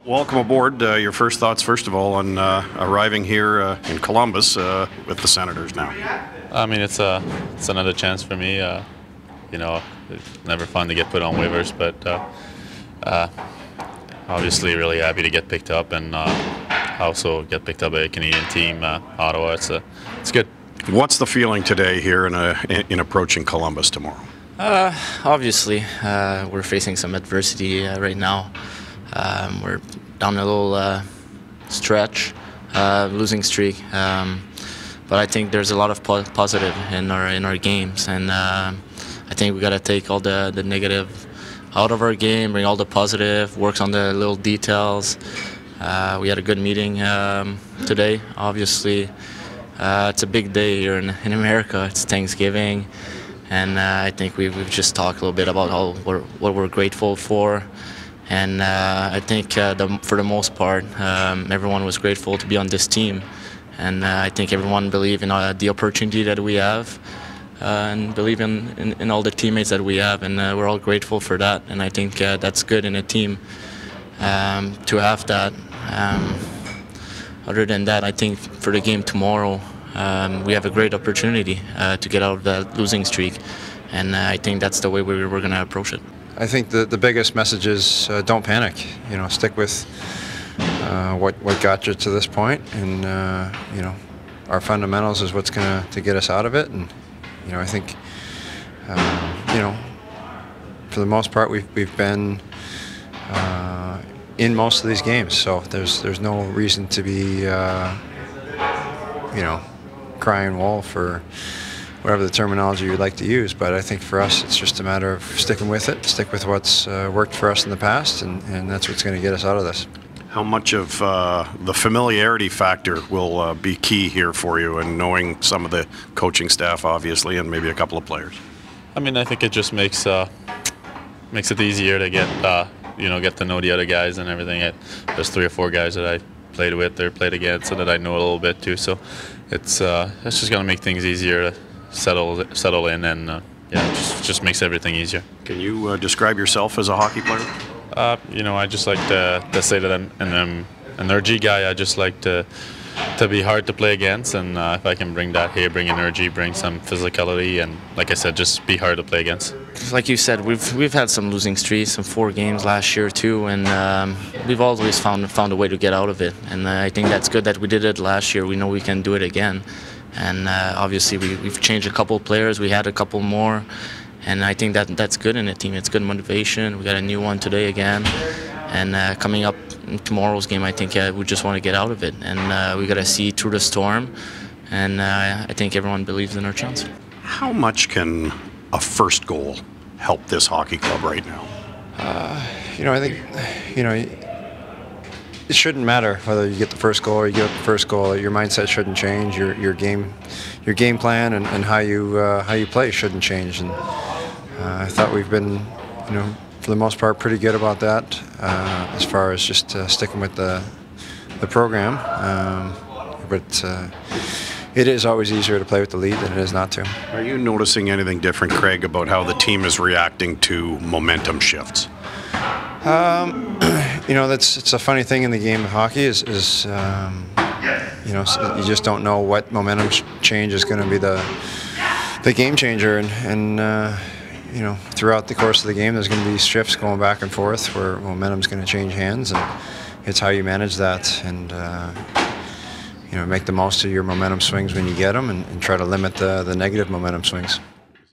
Welcome aboard. Your first thoughts, first of all, on arriving here in Columbus with the Senators now. I mean, it's another chance for me. It's never fun to get put on waivers, but obviously really happy to get picked up and also get picked up by a Canadian team, Ottawa. It's good. What's the feeling today here in approaching Columbus tomorrow? Obviously, we're facing some adversity right now. We're down a little stretch, losing streak, but I think there's a lot of positive in our games, and I think we got to take all the negative out of our game, bring all the positive, works on the little details. We had a good meeting today. Obviously, it's a big day here in America. It's Thanksgiving, and I think we've just talked a little bit about what we're grateful for. And I think for the most part, everyone was grateful to be on this team. And I think everyone believed in the opportunity that we have and believe in all the teammates that we have. And we're all grateful for that. And I think that's good in a team to have that. Other than that, I think for the game tomorrow, we have a great opportunity to get out of that losing streak. And I think that's the way we're going to approach it. I think the biggest message is don't panic. Stick with what got you to this point, and our fundamentals is what's going to get us out of it. And I think for the most part we've been in most of these games, so there's no reason to be crying wolf or whatever the terminology you'd like to use. But I think for us it's just a matter of sticking with it, stick with what's worked for us in the past, and that's what's going to get us out of this. How much of the familiarity factor will be key here for you, and knowing some of the coaching staff obviously and maybe a couple of players? I mean, I think it just makes it easier to get to know the other guys and everything. There's 3 or 4 guys that I played with or played against and that I know a little bit too, so it's just going to make things easier to settle in, and it just makes everything easier. Can you describe yourself as a hockey player? I just like to say that I'm an energy guy. I just like to be hard to play against, and if I can bring that here, bring energy, bring some physicality, and like I said, just be hard to play against. Like you said, we've had some losing streaks, some 4 games last year too, and we've always found a way to get out of it. And I think that's good that we did it last year. We know we can do it again. And obviously we've changed a couple of players. We had a couple more, and I think that's good in a team. It's good motivation. We got a new one today again, and coming up in tomorrow's game, I think we just want to get out of it, and we got to see through the storm. And I think everyone believes in our chance. How much can a first goal help this hockey club right now? I think it shouldn't matter whether you get the first goal or you give up the first goal. Your mindset shouldn't change. Your game plan and how you play shouldn't change. And I thought we've been, for the most part, pretty good about that as far as just sticking with the program. But it is always easier to play with the lead than it is not to. Are you noticing anything different, Craig, about how the team is reacting to momentum shifts? It's a funny thing in the game of hockey is you just don't know what momentum change is going to be the game changer, and throughout the course of the game there's going to be shifts going back and forth where momentum's going to change hands, and it's how you manage that and make the most of your momentum swings when you get them, and try to limit the negative momentum swings.